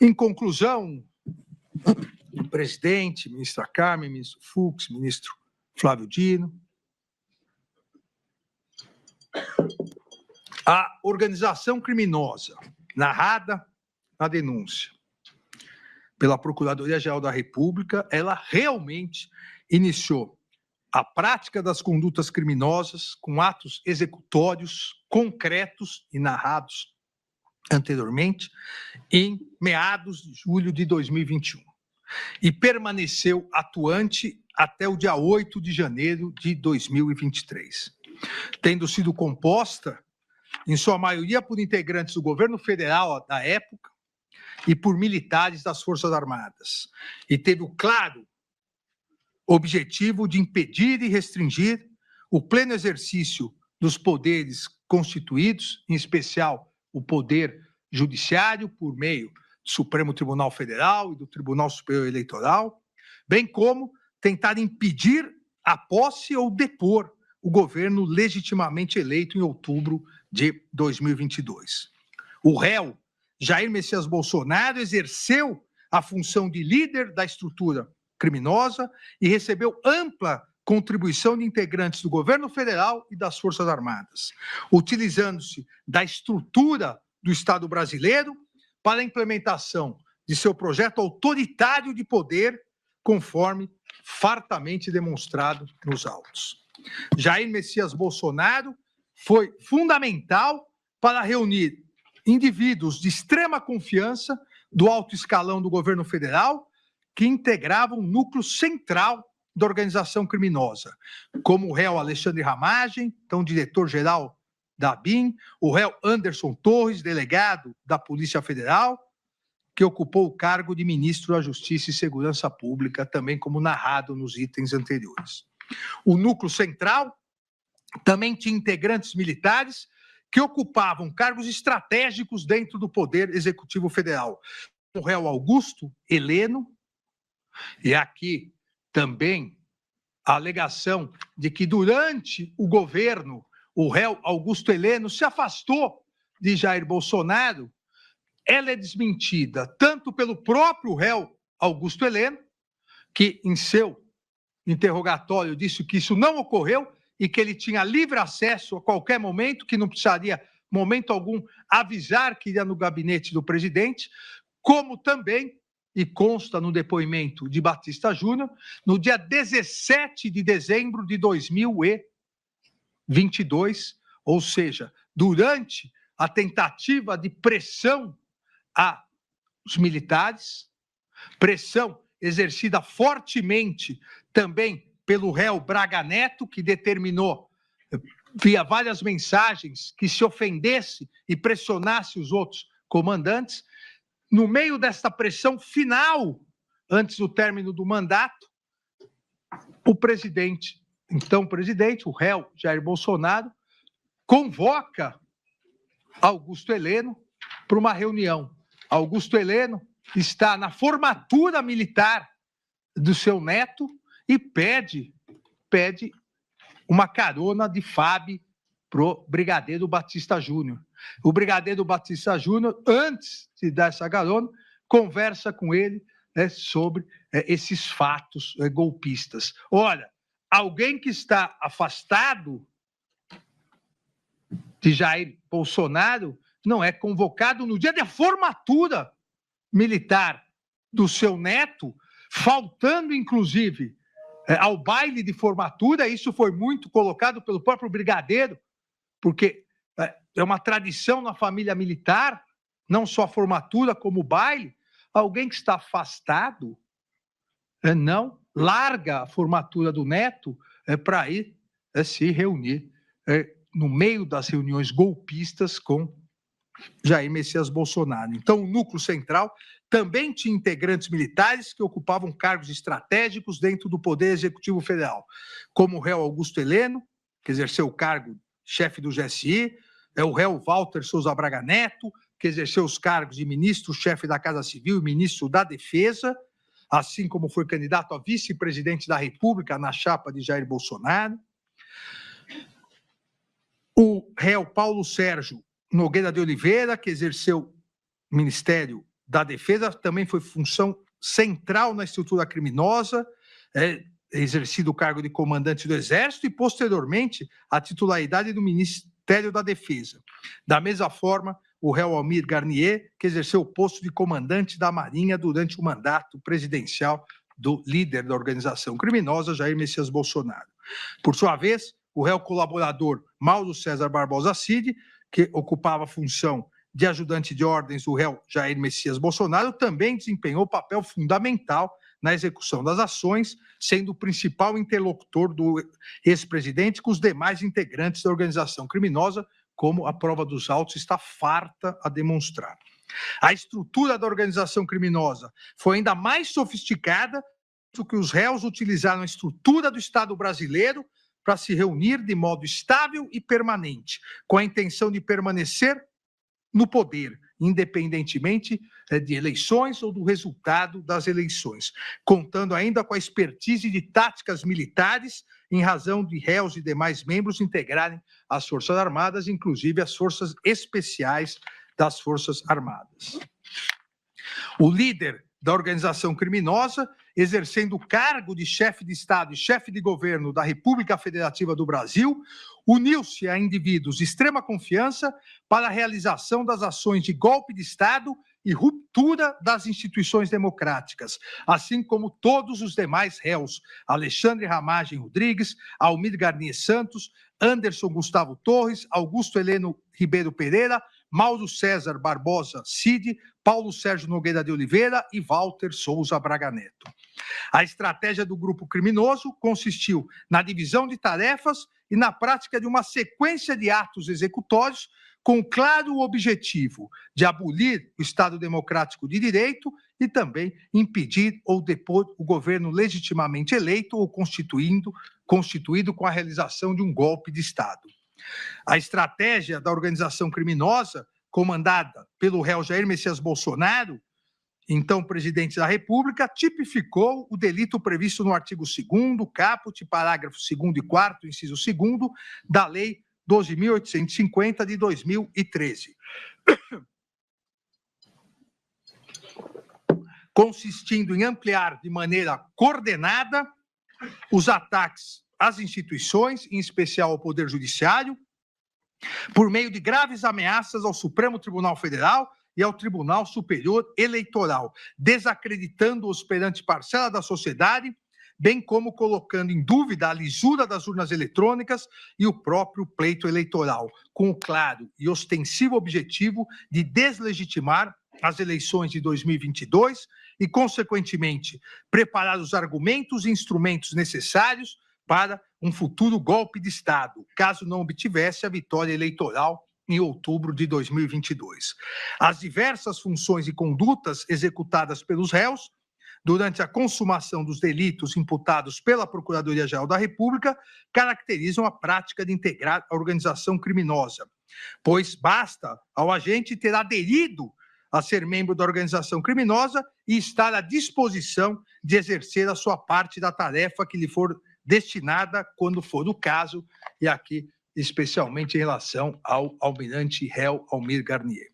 Em conclusão, o presidente, ministra Carmen, ministro Fux, ministro Flávio Dino, a organização criminosa narrada na denúncia pela Procuradoria-Geral da República, ela realmente iniciou a prática das condutas criminosas com atos executórios concretos e narrados anteriormente, em meados de julho de 2021, e permaneceu atuante até o dia 8 de janeiro de 2023, tendo sido composta, em sua maioria, por integrantes do governo federal da época e por militares das Forças Armadas, e teve o claro objetivo de impedir e restringir o pleno exercício dos poderes constituídos, em especial o poder judiciário, por meio do Supremo Tribunal Federal e do Tribunal Superior Eleitoral, bem como tentar impedir a posse ou depor o governo legitimamente eleito em outubro de 2022. O réu, Jair Messias Bolsonaro, exerceu a função de líder da estrutura criminosa e recebeu ampla contribuição de integrantes do governo federal e das Forças Armadas, utilizando-se da estrutura do Estado brasileiro para a implementação de seu projeto autoritário de poder, conforme fartamente demonstrado nos autos. Jair Messias Bolsonaro foi fundamental para reunir indivíduos de extrema confiança do alto escalão do governo federal que integravam um núcleo central da organização criminosa, como o réu Alexandre Ramagem, então diretor-geral da ABIN, o réu Anderson Torres, delegado da Polícia Federal, que ocupou o cargo de ministro da Justiça e Segurança Pública, também como narrado nos itens anteriores. O núcleo central também tinha integrantes militares que ocupavam cargos estratégicos dentro do Poder Executivo Federal. O réu Augusto Heleno, e aqui também a alegação de que durante o governo o réu Augusto Heleno se afastou de Jair Bolsonaro, ela é desmentida tanto pelo próprio réu Augusto Heleno, que em seu interrogatório disse que isso não ocorreu e que ele tinha livre acesso a qualquer momento, que não precisaria, momento algum, avisar que ia no gabinete do presidente, como também, e consta no depoimento de Batista Júnior, no dia 17 de dezembro de 2022, ou seja, durante a tentativa de pressão aos militares, pressão exercida fortemente também pelo réu Braga Neto, que determinou, via várias mensagens, que se ofendesse e pressionasse os outros comandantes. No meio desta pressão final, antes do término do mandato, o presidente, então presidente, o réu Jair Bolsonaro, convoca Augusto Heleno para uma reunião. Augusto Heleno está na formatura militar do seu neto e pede uma carona de FAB para o brigadeiro Batista Júnior. O brigadeiro Batista Júnior, antes de dar essa carona, conversa com ele sobre esses fatos golpistas. Olha, alguém que está afastado de Jair Bolsonaro não é convocado no dia da formatura militar do seu neto, faltando, inclusive, ao baile de formatura. Isso foi muito colocado pelo próprio brigadeiro, porque é uma tradição na família militar, não só a formatura como o baile. Alguém que está afastado não larga a formatura do neto para ir se reunir no meio das reuniões golpistas com Jair Messias Bolsonaro. Então, o núcleo central também tinha integrantes militares que ocupavam cargos estratégicos dentro do Poder Executivo Federal, como o réu Augusto Heleno, que exerceu o cargo chefe do GSI, o réu Walter Souza Braga Neto, que exerceu os cargos de ministro-chefe da Casa Civil e ministro da Defesa, assim como foi candidato a vice-presidente da República na chapa de Jair Bolsonaro. O réu Paulo Sérgio Nogueira de Oliveira, que exerceu ministério da Defesa também foi função central na estrutura criminosa, exercido o cargo de comandante do Exército e, posteriormente, a titularidade do Ministério da Defesa. Da mesma forma, o réu Almir Garnier, que exerceu o posto de comandante da Marinha durante o mandato presidencial do líder da organização criminosa, Jair Messias Bolsonaro. Por sua vez, o réu colaborador Mauro César Barbosa Cid, que ocupava a função de ajudante de ordens do réu Jair Messias Bolsonaro, também desempenhou papel fundamental na execução das ações, sendo o principal interlocutor do ex-presidente com os demais integrantes da organização criminosa, como a prova dos autos está farta a demonstrar. A estrutura da organização criminosa foi ainda mais sofisticada do que os réus utilizaram a estrutura do Estado brasileiro para se reunir de modo estável e permanente, com a intenção de permanecer no poder, independentemente de eleições ou do resultado das eleições, contando ainda com a expertise de táticas militares, em razão de réus e demais membros integrarem as Forças Armadas, inclusive as Forças Especiais das Forças Armadas. O líder da organização criminosa, exercendo o cargo de chefe de Estado e chefe de governo da República Federativa do Brasil, uniu-se a indivíduos de extrema confiança para a realização das ações de golpe de Estado e ruptura das instituições democráticas, assim como todos os demais réus, Alexandre Ramagem Rodrigues, Almir Garnier Santos, Anderson Gustavo Torres, Augusto Heleno Ribeiro Pereira, Mauro César Barbosa Cid, Paulo Sérgio Nogueira de Oliveira e Walter Souza Braga Neto. A estratégia do grupo criminoso consistiu na divisão de tarefas e na prática de uma sequência de atos executórios com claro objetivo de abolir o Estado Democrático de Direito e também impedir ou depor o governo legitimamente eleito ou constituído com a realização de um golpe de Estado. A estratégia da organização criminosa, comandada pelo réu Jair Messias Bolsonaro, então presidente da República, tipificou o delito previsto no artigo 2º, caput, parágrafo 2º e 4º, inciso 2º, da Lei 12.850 de 2013. Consistindo em ampliar de maneira coordenada os ataques às instituições, em especial ao Poder Judiciário, por meio de graves ameaças ao Supremo Tribunal Federal e ao Tribunal Superior Eleitoral, desacreditando-os perante parcela da sociedade, bem como colocando em dúvida a lisura das urnas eletrônicas e o próprio pleito eleitoral, com o claro e ostensivo objetivo de deslegitimar as eleições de 2022 e, consequentemente, preparar os argumentos e instrumentos necessários para um futuro golpe de Estado, caso não obtivesse a vitória eleitoral em outubro de 2022. As diversas funções e condutas executadas pelos réus durante a consumação dos delitos imputados pela Procuradoria-Geral da República caracterizam a prática de integrar a organização criminosa, pois basta ao agente ter aderido a ser membro da organização criminosa e estar à disposição de exercer a sua parte da tarefa que lhe for destinada, quando for o caso, e aqui especialmente em relação ao almirante réu Almir Garnier.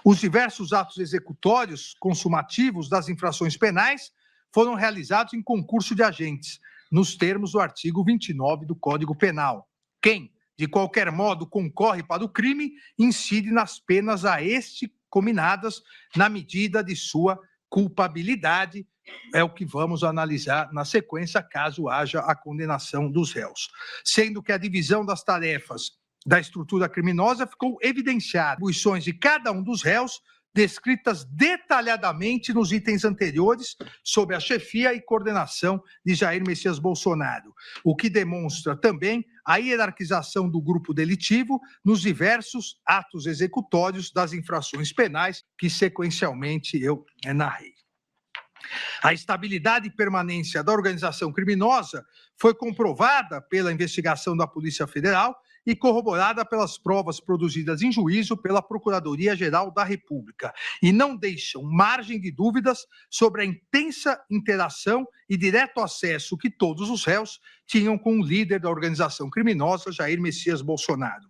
Os diversos atos executórios consumativos das infrações penais foram realizados em concurso de agentes, nos termos do artigo 29 do Código Penal. Quem, de qualquer modo, concorre para o crime, incide nas penas a este cominadas na medida de sua culpabilidade, é o que vamos analisar na sequência, caso haja a condenação dos réus. Sendo que a divisão das tarefas da estrutura criminosa ficou evidenciada, atribuições de cada um dos réus, descritas detalhadamente nos itens anteriores, sob a chefia e coordenação de Jair Messias Bolsonaro, o que demonstra também a hierarquização do grupo delitivo nos diversos atos executórios das infrações penais que sequencialmente eu narrei. A estabilidade e permanência da organização criminosa foi comprovada pela investigação da Polícia Federal e corroborada pelas provas produzidas em juízo pela Procuradoria-Geral da República, e não deixam margem de dúvidas sobre a intensa interação e direto acesso que todos os réus tinham com o líder da organização criminosa, Jair Messias Bolsonaro.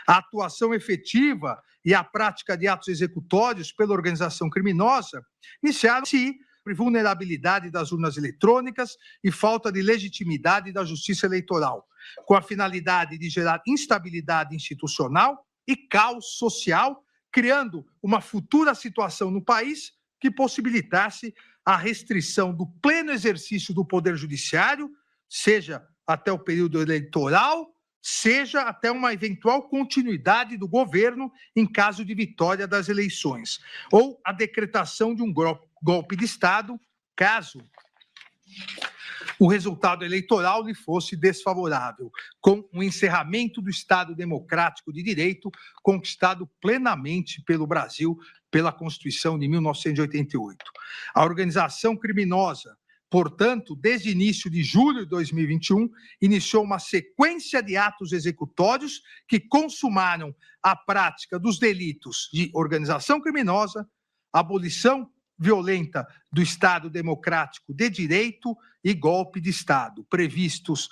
A atuação efetiva e a prática de atos executórios pela organização criminosa iniciaram-se por vulnerabilidade das urnas eletrônicas e falta de legitimidade da justiça eleitoral, com a finalidade de gerar instabilidade institucional e caos social, criando uma futura situação no país que possibilitasse a restrição do pleno exercício do Poder Judiciário, seja até o período eleitoral, seja até uma eventual continuidade do governo em caso de vitória das eleições, ou a decretação de um golpe de Estado, caso o resultado eleitoral lhe fosse desfavorável, com o encerramento do Estado Democrático de Direito conquistado plenamente pelo Brasil pela Constituição de 1988. A organização criminosa, portanto, desde início de julho de 2021, iniciou uma sequência de atos executórios que consumaram a prática dos delitos de organização criminosa, abolição violenta do Estado Democrático de Direito e golpe de Estado, previstos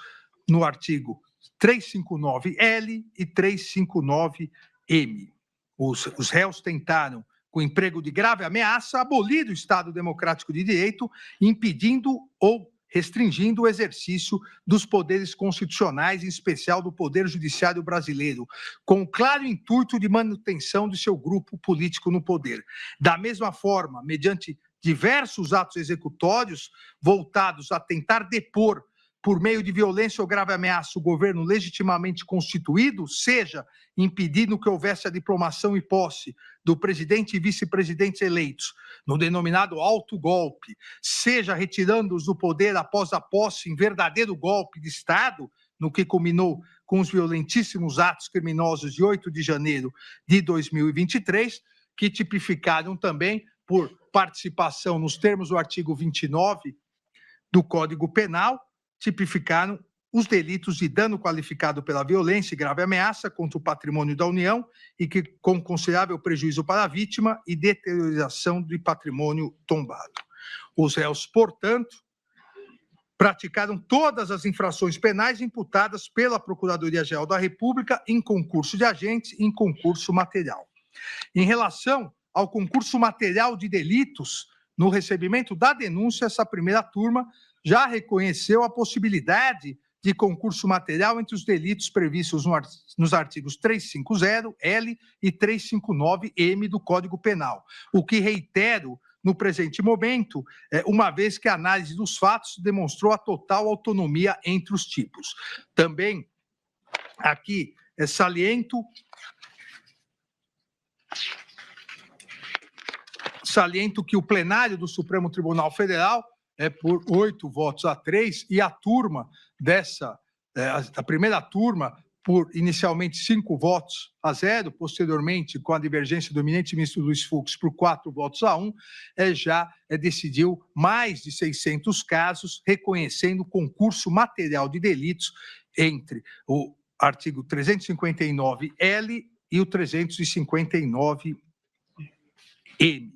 no artigo 359-L e 359-M. Os réus tentaram, com emprego de grave ameaça, abolir o Estado Democrático de Direito, impedindo ou restringindo o exercício dos poderes constitucionais, em especial do Poder Judiciário brasileiro, com o claro intuito de manutenção de seu grupo político no poder. Da mesma forma, mediante diversos atos executórios voltados a tentar depor, por meio de violência ou grave ameaça, o governo legitimamente constituído, seja impedindo que houvesse a diplomação e posse do presidente e vice-presidentes eleitos, no denominado autogolpe, seja retirando-os do poder após a posse em verdadeiro golpe de Estado, no que culminou com os violentíssimos atos criminosos de 8 de janeiro de 2023, que tipificaram também por participação nos termos do artigo 29 do Código Penal, tipificaram os delitos de dano qualificado pela violência e grave ameaça contra o patrimônio da União e que com considerável prejuízo para a vítima e deterioração de patrimônio tombado. Os réus, portanto, praticaram todas as infrações penais imputadas pela Procuradoria-Geral da República em concurso de agentes e em concurso material. Em relação ao concurso material de delitos, no recebimento da denúncia, essa primeira turma já reconheceu a possibilidade de concurso material entre os delitos previstos nos artigos 350-L e 359-M do Código Penal, o que reitero no presente momento, uma vez que a análise dos fatos demonstrou a total autonomia entre os tipos. Também aqui saliento que o plenário do Supremo Tribunal Federal por 8 votos a 3, e a turma a primeira turma, por inicialmente 5 votos a 0, posteriormente, com a divergência do eminente ministro Luiz Fux, por 4 votos a 1, já decidiu mais de 600 casos, reconhecendo concurso material de delitos entre o artigo 359-L e o 359-M.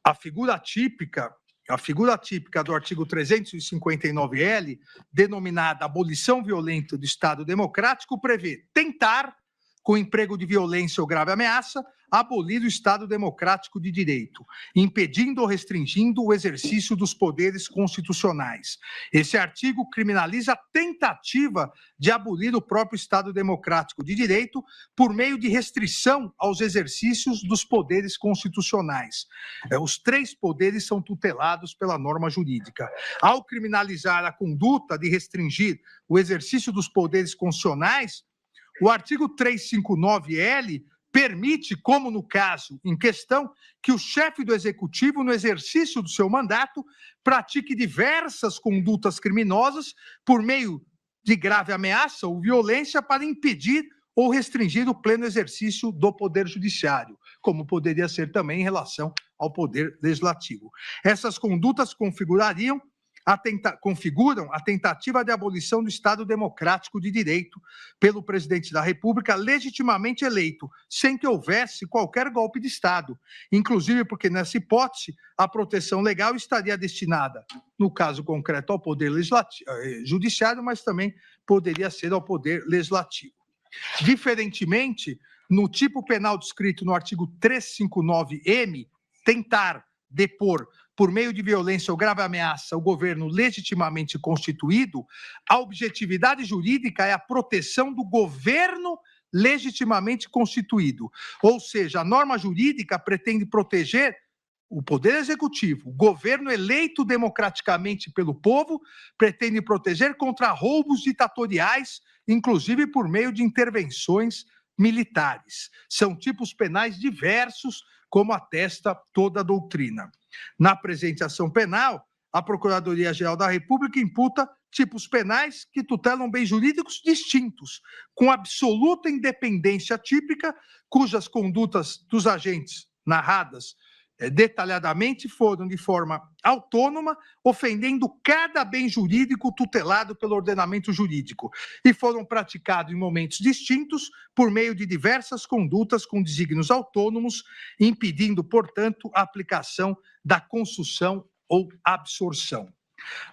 A figura típica do artigo 359-L, denominada abolição violenta do Estado Democrático, prevê tentar, com emprego de violência ou grave ameaça, abolir o Estado Democrático de Direito, impedindo ou restringindo o exercício dos poderes constitucionais. Esse artigo criminaliza a tentativa de abolir o próprio Estado Democrático de Direito por meio de restrição aos exercícios dos poderes constitucionais. Os 3 poderes são tutelados pela norma jurídica. Ao criminalizar a conduta de restringir o exercício dos poderes constitucionais, o artigo 359-L permite, como no caso em questão, que o chefe do Executivo, no exercício do seu mandato, pratique diversas condutas criminosas por meio de grave ameaça ou violência para impedir ou restringir o pleno exercício do Poder Judiciário, como poderia ser também em relação ao Poder Legislativo. Essas condutas configurariam configuram a tentativa de abolição do Estado Democrático de Direito pelo presidente da República legitimamente eleito, sem que houvesse qualquer golpe de Estado, inclusive porque, nessa hipótese, a proteção legal estaria destinada, no caso concreto, ao Poder Judiciário, mas também poderia ser ao Poder Legislativo. Diferentemente, no tipo penal descrito no artigo 359-M, tentar depor por meio de violência ou grave ameaça o governo legitimamente constituído, a objetividade jurídica é a proteção do governo legitimamente constituído. Ou seja, a norma jurídica pretende proteger o Poder Executivo, o governo eleito democraticamente pelo povo, pretende proteger contra roubos ditatoriais, inclusive por meio de intervenções militares. São tipos penais diversos, como atesta toda a doutrina. Na presente ação penal, a Procuradoria-Geral da República imputa tipos penais que tutelam bens jurídicos distintos, com absoluta independência típica, cujas condutas dos agentes narradas detalhadamente foram de forma autônoma, ofendendo cada bem jurídico tutelado pelo ordenamento jurídico, e foram praticados em momentos distintos por meio de diversas condutas com desígnios autônomos, impedindo, portanto, a aplicação da consunção ou absorção.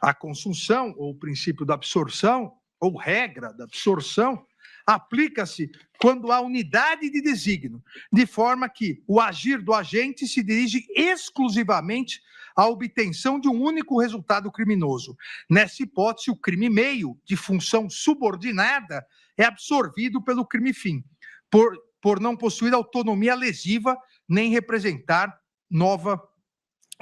A consunção, ou o princípio da absorção, ou regra da absorção, aplica-se quando há unidade de desígnio, de forma que o agir do agente se dirige exclusivamente à obtenção de um único resultado criminoso. Nessa hipótese, o crime meio, de função subordinada, é absorvido pelo crime fim, por não possuir autonomia lesiva nem representar nova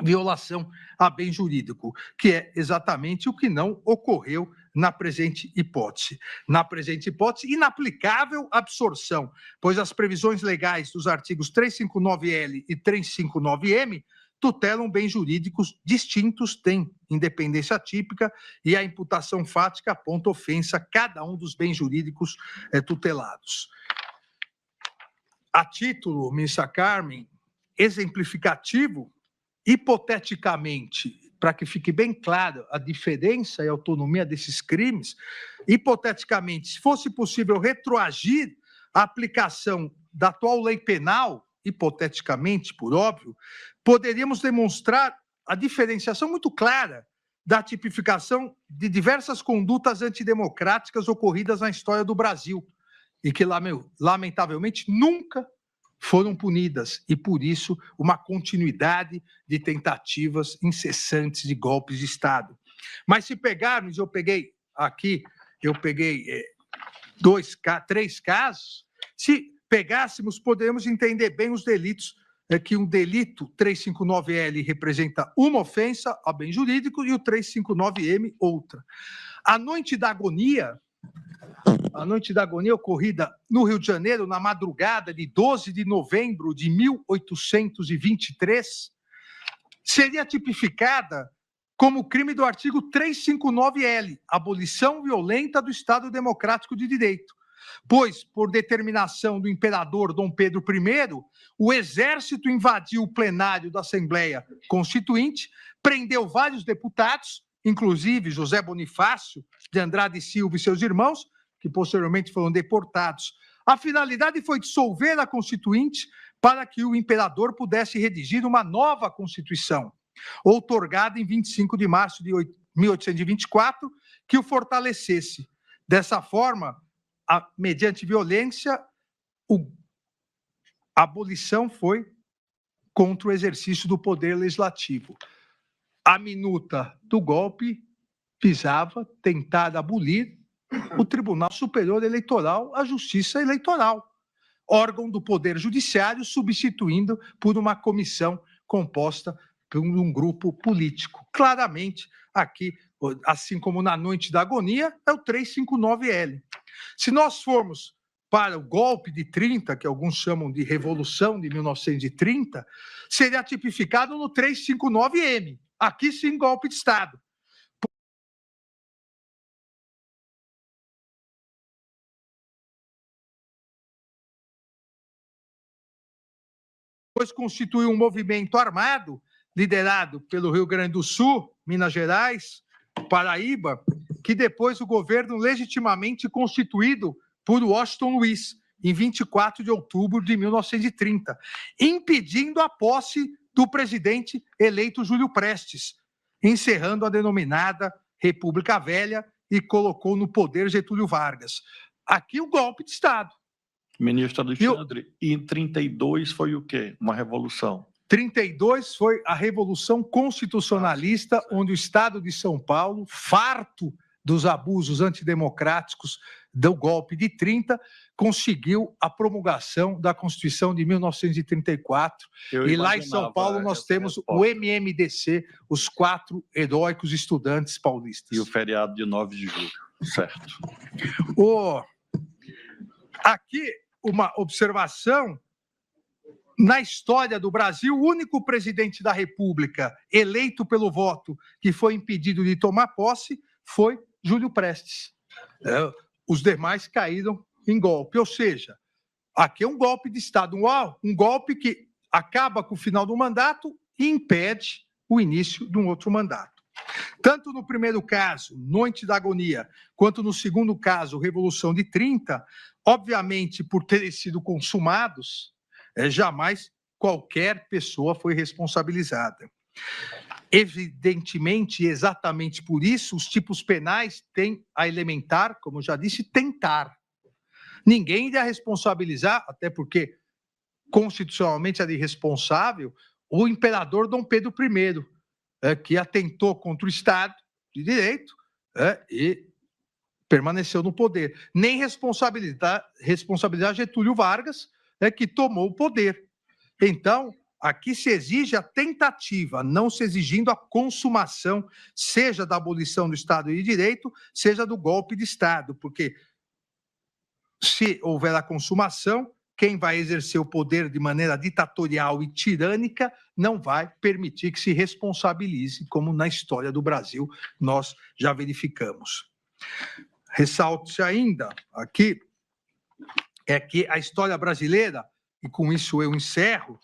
violação a bem jurídico, que é exatamente o que não ocorreu na presente hipótese. Na presente hipótese, inaplicável absorção, pois as previsões legais dos artigos 359L e 359M tutelam bens jurídicos distintos, têm independência típica e a imputação fática aponta ofensa a cada um dos bens jurídicos tutelados. A título, ministra Carmen, exemplificativo, hipoteticamente, para que fique bem claro a diferença e autonomia desses crimes, hipoteticamente, se fosse possível retroagir a aplicação da atual lei penal, hipoteticamente, por óbvio, poderíamos demonstrar a diferenciação muito clara da tipificação de diversas condutas antidemocráticas ocorridas na história do Brasil e que, lamentavelmente, nunca foram punidas, e, por isso, uma continuidade de tentativas incessantes de golpes de Estado. Mas se pegarmos, eu peguei três casos, se pegássemos, poderíamos entender bem os delitos, que um delito 359L representa uma ofensa a bem jurídico e o 359M outra. A noite da agonia ocorrida no Rio de Janeiro, na madrugada de 12 de novembro de 1823, seria tipificada como crime do artigo 359L, abolição violenta do Estado Democrático de Direito, pois, por determinação do imperador Dom Pedro I, o exército invadiu o plenário da Assembleia Constituinte, prendeu vários deputados, inclusive José Bonifácio de Andrade Silva e seus irmãos, que posteriormente foram deportados. A finalidade foi dissolver a Constituinte para que o imperador pudesse redigir uma nova Constituição, outorgada em 25 de março de 1824, que o fortalecesse. Dessa forma, mediante violência, a abolição foi contra o exercício do poder legislativo. A minuta do golpe visava tentar abolir o Tribunal Superior Eleitoral, a Justiça Eleitoral, órgão do Poder Judiciário, substituindo por uma comissão composta por um grupo político. Claramente, aqui, assim como na noite da agonia, é o 359L. Se nós formos para o golpe de 30, que alguns chamam de Revolução de 1930, seria tipificado no 359M. Aqui sim, golpe de Estado. Depois constituiu um movimento armado, liderado pelo Rio Grande do Sul, Minas Gerais, Paraíba, que depois o governo legitimamente constituído por Washington Luiz, em 24 de outubro de 1930, impedindo a posse do presidente eleito Júlio Prestes, encerrando a denominada República Velha e colocou no poder Getúlio Vargas. Aqui o golpe de Estado. Ministro Alexandre, e em 32 foi o quê? Uma revolução. 32 foi a Revolução Constitucionalista, onde o Estado de São Paulo, farto dos abusos antidemocráticos do golpe de 30, conseguiu a promulgação da Constituição de 1934. E lá em São Paulo nós temos o MMDC, os 4 heróicos estudantes paulistas. E o feriado de 9 de julho, certo. Aqui, uma observação. Na história do Brasil, o único presidente da República eleito pelo voto que foi impedido de tomar posse foi Júlio Prestes. Os demais caíram em golpe. Ou seja, aqui é um golpe de Estado, um golpe que acaba com o final do mandato e impede o início de um outro mandato. Tanto no primeiro caso, Noite da Agonia, quanto no segundo caso, Revolução de 30, obviamente, por terem sido consumados, jamais qualquer pessoa foi responsabilizada. Evidentemente, exatamente por isso, os tipos penais têm a elementar, como eu já disse, tentar. Ninguém irá responsabilizar, até porque constitucionalmente é irresponsável, o imperador Dom Pedro I, que atentou contra o Estado de Direito e permaneceu no poder. Nem responsabilizar Getúlio Vargas, que tomou o poder. Então, aqui se exige a tentativa, não se exigindo a consumação, seja da abolição do Estado de Direito, seja do golpe de Estado, porque se houver a consumação, quem vai exercer o poder de maneira ditatorial e tirânica não vai permitir que se responsabilize, como na história do Brasil nós já verificamos. Ressalte ainda aqui que a história brasileira, e com isso eu encerro,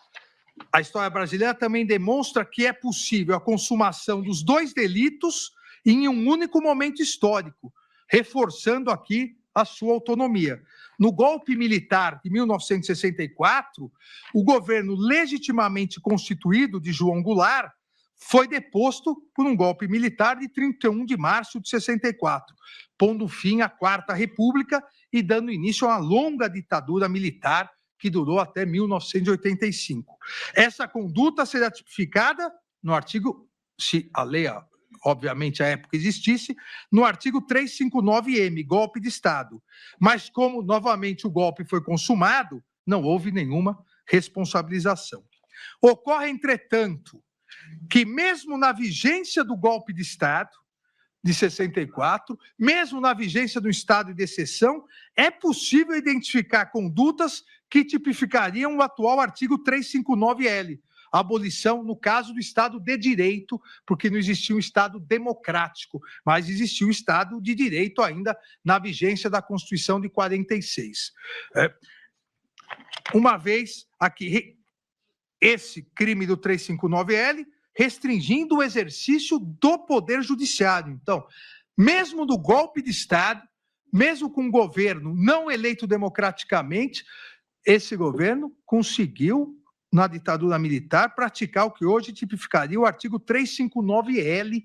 a história brasileira também demonstra que é possível a consumação dos 2 delitos em um único momento histórico, reforçando aqui a sua autonomia. No golpe militar de 1964, o governo legitimamente constituído de João Goulart foi deposto por um golpe militar de 31 de março de 64, pondo fim à Quarta República e dando início a uma longa ditadura militar que durou até 1985. Essa conduta será tipificada no artigo, se a lei, obviamente, à época existisse, no artigo 359-M, golpe de Estado. Mas como, novamente, o golpe foi consumado, não houve nenhuma responsabilização. Ocorre, entretanto, que mesmo na vigência do golpe de Estado, de 64, mesmo na vigência do estado de exceção, é possível identificar condutas que tipificariam o atual artigo 359-L, a abolição, no caso do Estado de Direito, porque não existia um Estado democrático, mas existia um Estado de Direito ainda na vigência da Constituição de 46. Uma vez aqui, esse crime do 359-L restringindo o exercício do poder judiciário. Então, mesmo no golpe de Estado, mesmo com um governo não eleito democraticamente, esse governo conseguiu, na ditadura militar, praticar o que hoje tipificaria o artigo 359-L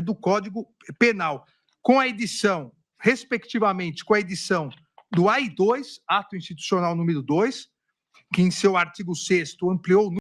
do Código Penal, com a edição, respectivamente, com a edição do AI-2, Ato Institucional número 2, que em seu artigo 6º ampliou o